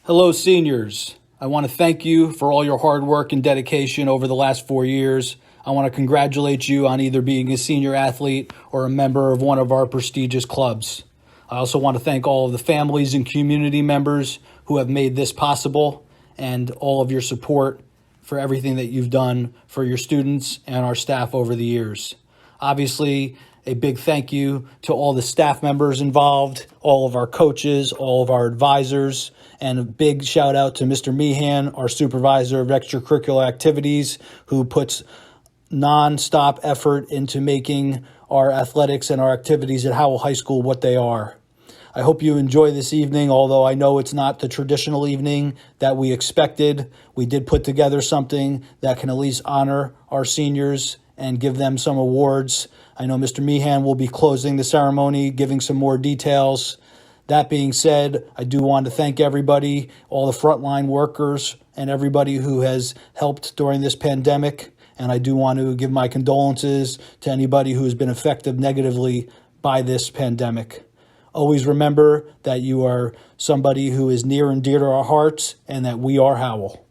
Hello, seniors. I want to thank you for all your hard work and dedication over the last 4 years. I want to congratulate you on either being a senior athlete or a member of one of our prestigious clubs. I also want to thank all of the families and community members who have made this possible and all of your support for everything that you've done for your students and our staff over the years. Obviously, a big thank you to all the staff members involved, all of our coaches, all of our advisors, and a big shout out to Mr. Meehan, our supervisor of extracurricular activities, who puts nonstop effort into making our athletics and our activities at Howell High School what they are. I hope you enjoy this evening, although I know it's not the traditional evening that we expected. We did put together something that can at least honor our seniors and give them some awards. I know Mr. Meehan will be closing the ceremony, giving some more details. That being said, I do want to thank everybody, all the frontline workers, and everybody who has helped during this pandemic. And I do want to give my condolences to anybody who has been affected negatively by this pandemic. Always remember that you are somebody who is near and dear to our hearts, and that we are Howell.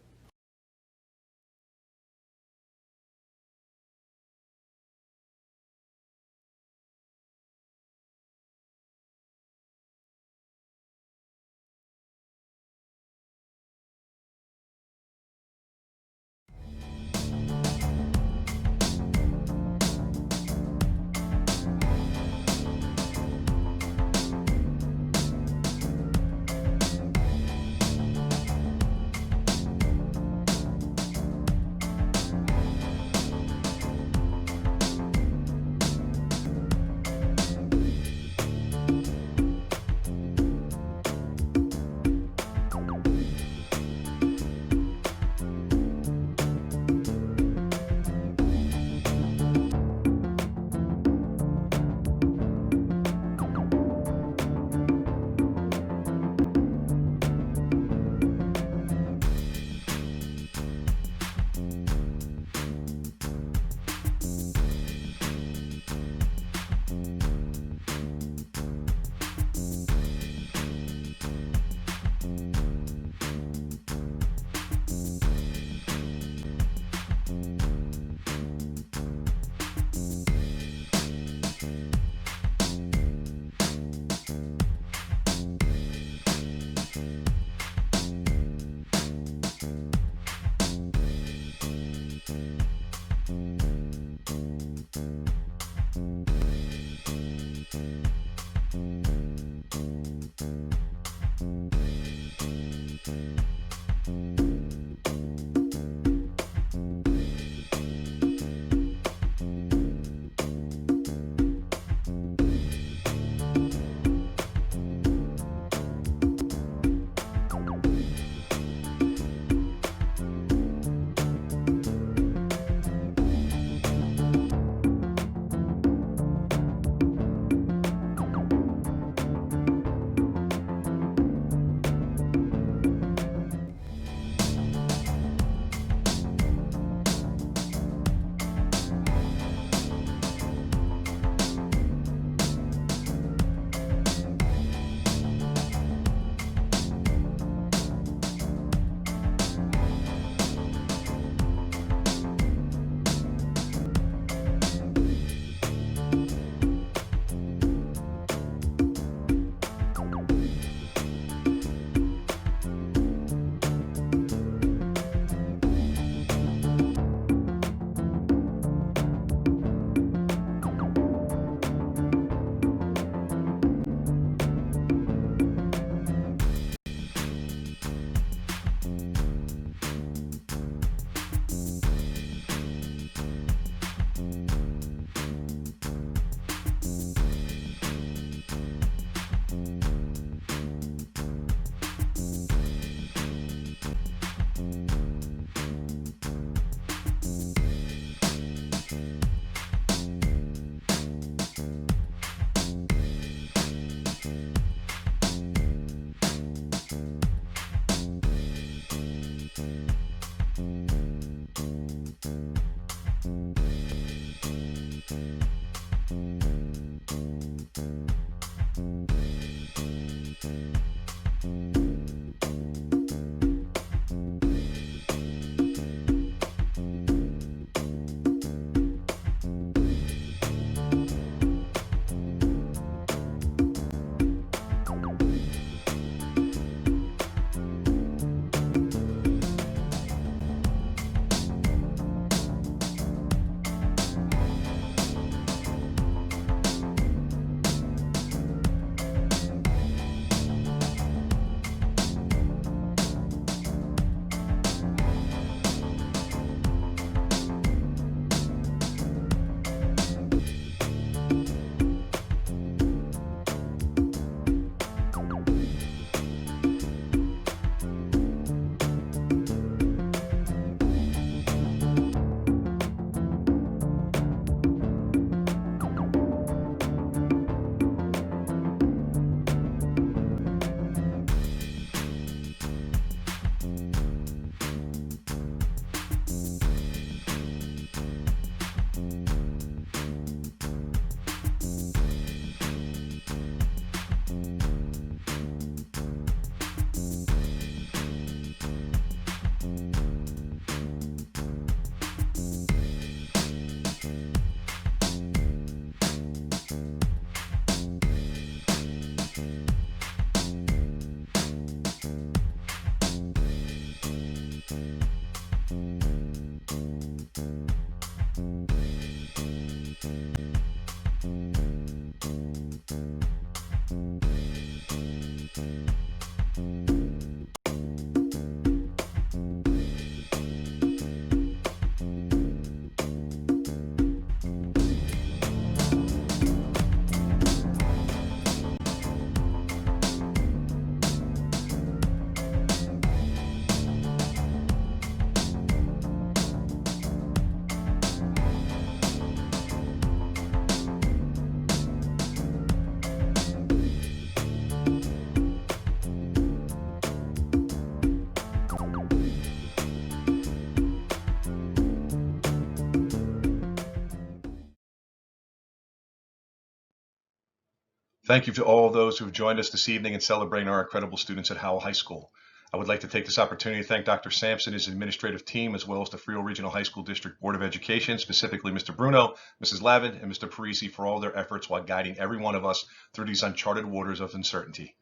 Thank you to all those who have joined us this evening in celebrating our incredible students at Howell High School. I would like to take this opportunity to thank Dr. Sampson, his administrative team, as well as the Frio Regional High School District Board of Education, specifically Mr. Bruno, Mrs. Lavin, and Mr. Parisi for all their efforts while guiding every one of us through these uncharted waters of uncertainty.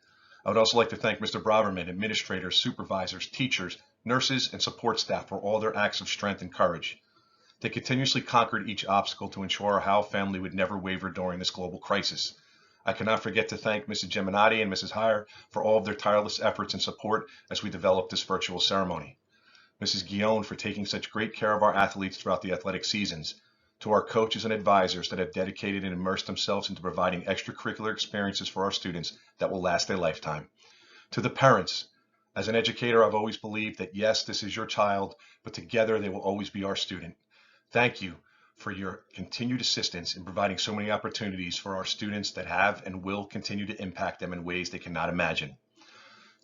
I would also like to thank Mr. Braverman, administrators, supervisors, teachers, nurses, and support staff for all their acts of strength and courage. They continuously conquered each obstacle to ensure our Howell family would never waver during this global crisis. I cannot forget to thank Mrs. Geminati and Mrs. Heyer for all of their tireless efforts and support as we developed this virtual ceremony. Mrs. Guillaume for taking such great care of our athletes throughout the athletic seasons. To our coaches and advisors that have dedicated and immersed themselves into providing extracurricular experiences for our students that will last a lifetime. To the parents, as an educator, I've always believed that yes, this is your child, but together they will always be our student. Thank you for your continued assistance in providing so many opportunities for our students that have and will continue to impact them in ways they cannot imagine.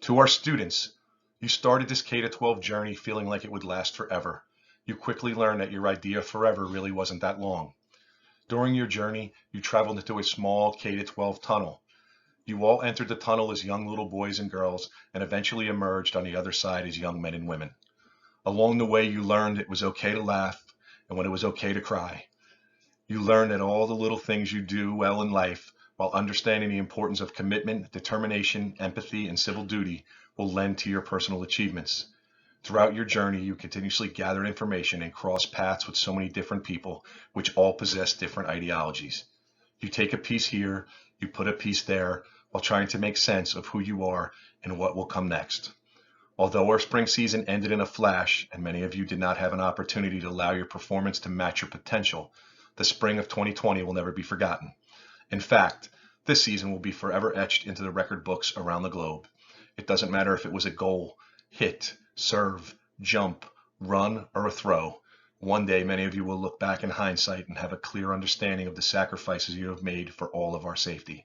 To our students, you started this K-12 journey feeling like it would last forever. You quickly learned that your idea of forever really wasn't that long. During your journey, you traveled into a small K-12 tunnel. You all entered the tunnel as young little boys and girls and eventually emerged on the other side as young men and women. Along the way, you learned it was okay to laugh and when it was okay to cry. You learn that all the little things you do well in life, while understanding the importance of commitment, determination, empathy, and civil duty, will lend to your personal achievements. Throughout your journey, you continuously gather information and cross paths with so many different people, which all possess different ideologies. You take a piece here, you put a piece there, while trying to make sense of who you are and what will come next. Although our spring season ended in a flash, and many of you did not have an opportunity to allow your performance to match your potential, the spring of 2020 will never be forgotten. In fact, this season will be forever etched into the record books around the globe. It doesn't matter if it was a goal, hit, serve, jump, run, or a throw. One day, many of you will look back in hindsight and have a clear understanding of the sacrifices you have made for all of our safety.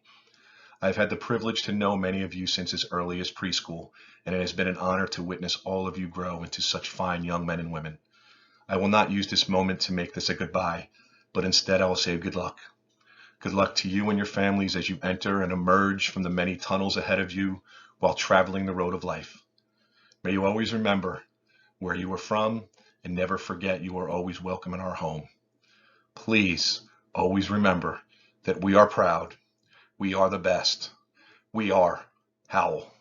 I've had the privilege to know many of you since as early as preschool, and it has been an honor to witness all of you grow into such fine young men and women. I will not use this moment to make this a goodbye, but instead I will say good luck. Good luck to you and your families as you enter and emerge from the many tunnels ahead of you while traveling the road of life. May you always remember where you are from and never forget you are always welcome in our home. Please always remember that we are proud. We are the best. We are Howell.